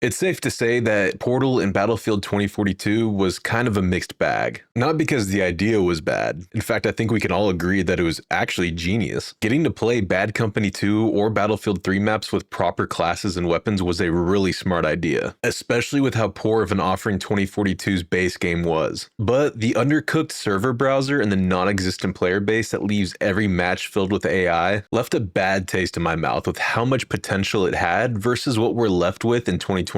It's safe to say that Portal in Battlefield 2042 was kind of a mixed bag. Not because the idea was bad. In fact, I think we can all agree that it was actually genius. Getting to play Bad Company 2 or Battlefield 3 maps with proper classes and weapons was a really smart idea, especially with how poor of an offering 2042's base game was. But the undercooked server browser and the non-existent player base that leaves every match filled with AI left a bad taste in my mouth with how much potential it had versus what we're left with in 2025.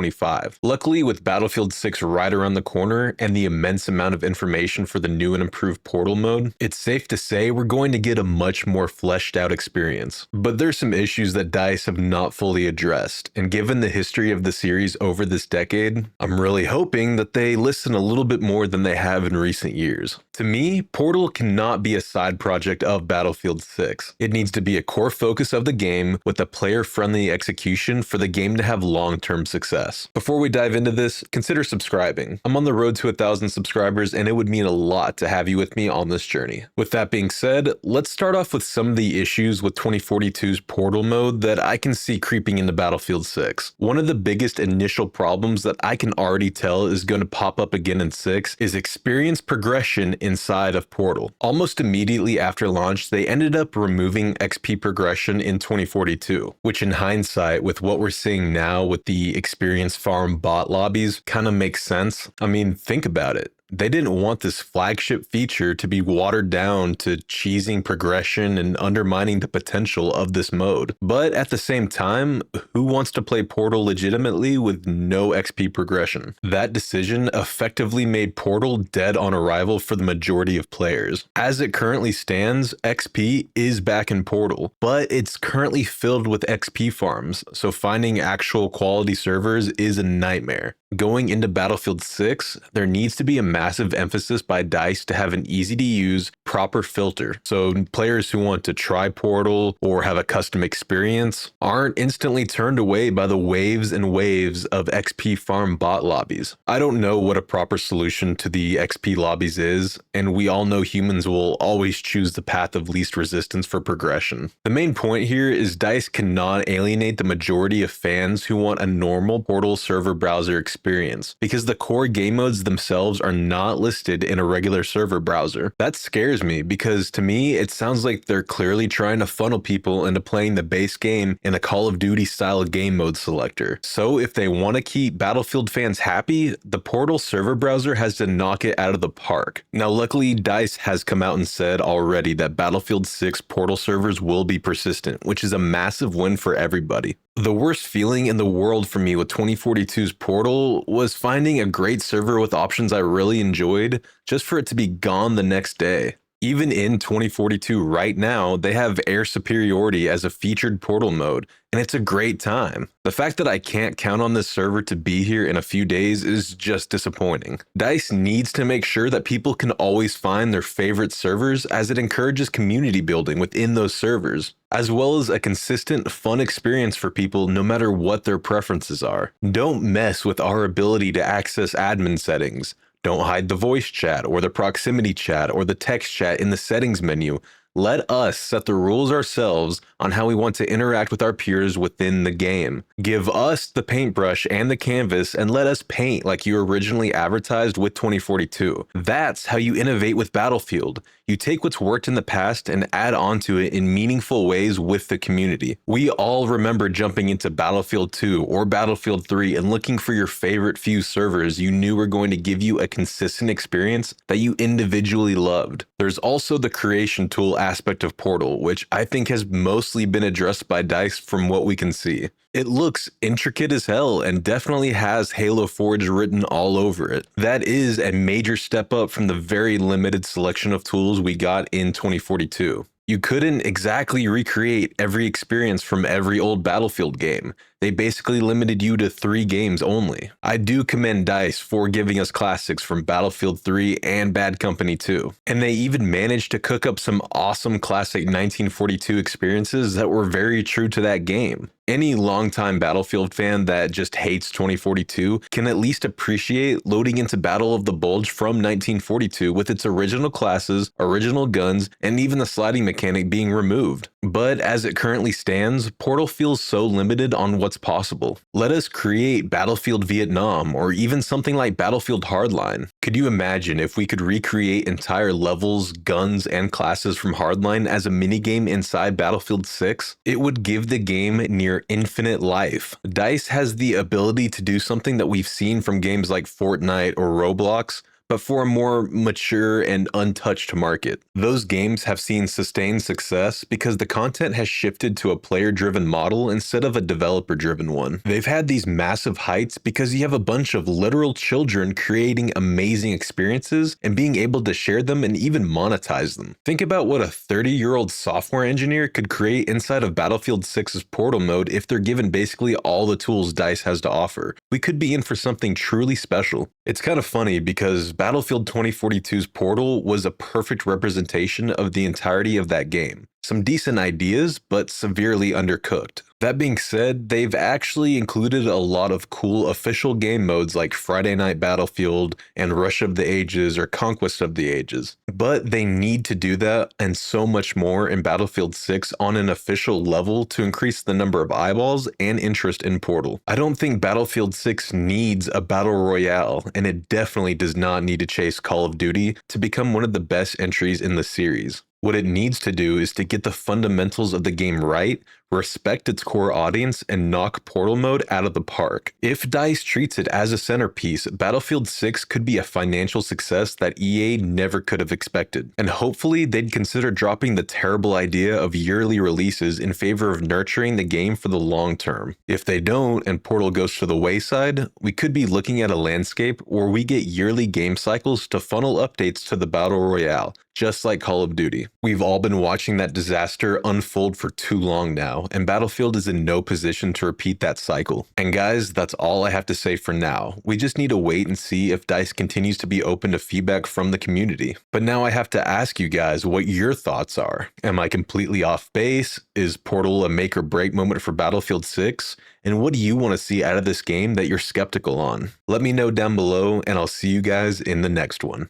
Luckily, with Battlefield 6 right around the corner and the immense amount of information for the new and improved Portal mode, it's safe to say we're going to get a much more fleshed out experience. But there's some issues that DICE have not fully addressed, and given the history of the series over this decade, I'm really hoping that they listen a little bit more than they have in recent years. To me, Portal cannot be a side project of Battlefield 6. It needs to be a core focus of the game with a player-friendly execution for the game to have long-term success. Before we dive into this, consider subscribing. I'm on the road to 1,000 subscribers, and it would mean a lot to have you with me on this journey. With that being said, let's start off with some of the issues with 2042's Portal mode that I can see creeping into Battlefield 6. One of the biggest initial problems that I can already tell is going to pop up again in 6 is experience progression inside of Portal. Almost immediately after launch, they ended up removing XP progression in 2042, which in hindsight, with what we're seeing now with the experience farm bot lobbies, kind of makes sense. I mean, think about it. They didn't want this flagship feature to be watered down to cheesing progression and undermining the potential of this mode. But at the same time, who wants to play Portal legitimately with no XP progression? That decision effectively made Portal dead on arrival for the majority of players. As it currently stands, XP is back in Portal, but it's currently filled with XP farms, so finding actual quality servers is a nightmare. Going into Battlefield 6, there needs to be a massive emphasis by DICE to have an easy-to-use, proper filter, so players who want to try Portal or have a custom experience aren't instantly turned away by the waves and waves of XP farm bot lobbies. I don't know what a proper solution to the XP lobbies is, and we all know humans will always choose the path of least resistance for progression. The main point here is DICE cannot alienate the majority of fans who want a normal Portal server browser experience, because the core game modes themselves are not listed in a regular server browser. That scares me because to me, it sounds like they're clearly trying to funnel people into playing the base game in a Call of Duty style game mode selector. So if they want to keep Battlefield fans happy, the Portal server browser has to knock it out of the park. Now, luckily, DICE has come out and said already that Battlefield 6 Portal servers will be persistent, which is a massive win for everybody. The worst feeling in the world for me with 2042's Portal was finding a great server with options I really enjoyed just for it to be gone the next day. Even in 2042 right now, they have air superiority as a featured Portal mode, and it's a great time. The fact that I can't count on this server to be here in a few days is just disappointing. DICE needs to make sure that people can always find their favorite servers, as it encourages community building within those servers, as well as a consistent, fun experience for people no matter what their preferences are. Don't mess with our ability to access admin settings. Don't hide the voice chat or the proximity chat or the text chat in the settings menu. Let us set the rules ourselves on how we want to interact with our peers within the game. Give us the paintbrush and the canvas and let us paint like you originally advertised with 2042. That's how you innovate with Battlefield. You take what's worked in the past and add onto it in meaningful ways with the community. We all remember jumping into Battlefield 2 or Battlefield 3 and looking for your favorite few servers you knew were going to give you a consistent experience that you individually loved. There's also the creation tool aspect of Portal, which I think has mostly been addressed by DICE from what we can see. It looks intricate as hell and definitely has Halo Forge written all over it. That is a major step up from the very limited selection of tools we got in 2042. You couldn't exactly recreate every experience from every old Battlefield game. They basically limited you to 3 games only. I do commend DICE for giving us classics from Battlefield 3 and Bad Company 2. And they even managed to cook up some awesome classic 1942 experiences that were very true to that game. Any longtime Battlefield fan that just hates 2042 can at least appreciate loading into Battle of the Bulge from 1942 with its original classes, original guns, and even the sliding mechanic being removed. But as it currently stands, Portal feels so limited on what what's possible. Let us create Battlefield Vietnam or even something like Battlefield Hardline. Could you imagine if we could recreate entire levels, guns, and classes from Hardline as a minigame inside Battlefield 6? It would give the game near infinite life. DICE has the ability to do something that we've seen from games like Fortnite or Roblox, but for a more mature and untouched market. Those games have seen sustained success because the content has shifted to a player-driven model instead of a developer-driven one. They've had these massive heights because you have a bunch of literal children creating amazing experiences and being able to share them and even monetize them. Think about what a 30-year-old software engineer could create inside of Battlefield 6's Portal mode if they're given basically all the tools DICE has to offer. We could be in for something truly special. It's kind of funny because Battlefield 2042's Portal was a perfect representation of the entirety of that game. Some decent ideas, but severely undercooked. That being said, they've actually included a lot of cool official game modes like Friday Night Battlefield and Rush of the Ages or Conquest of the Ages. But they need to do that and so much more in Battlefield 6 on an official level to increase the number of eyeballs and interest in Portal. I don't think Battlefield 6 needs a battle royale, and it definitely does not need to chase Call of Duty to become one of the best entries in the series. What it needs to do is to get the fundamentals of the game right, respect its core audience, and knock Portal mode out of the park. If DICE treats it as a centerpiece, Battlefield 6 could be a financial success that EA never could have expected. And hopefully they'd consider dropping the terrible idea of yearly releases in favor of nurturing the game for the long term. If they don't and Portal goes to the wayside, we could be looking at a landscape where we get yearly game cycles to funnel updates to the Battle Royale, just like Call of Duty. We've all been watching that disaster unfold for too long now, and Battlefield is in no position to repeat that cycle. And guys, that's all I have to say for now. We just need to wait and see if DICE continues to be open to feedback from the community. But now I have to ask you guys what your thoughts are. Am I completely off base? Is Portal a make or break moment for Battlefield 6? And what do you want to see out of this game that you're skeptical on? Let me know down below, and I'll see you guys in the next one.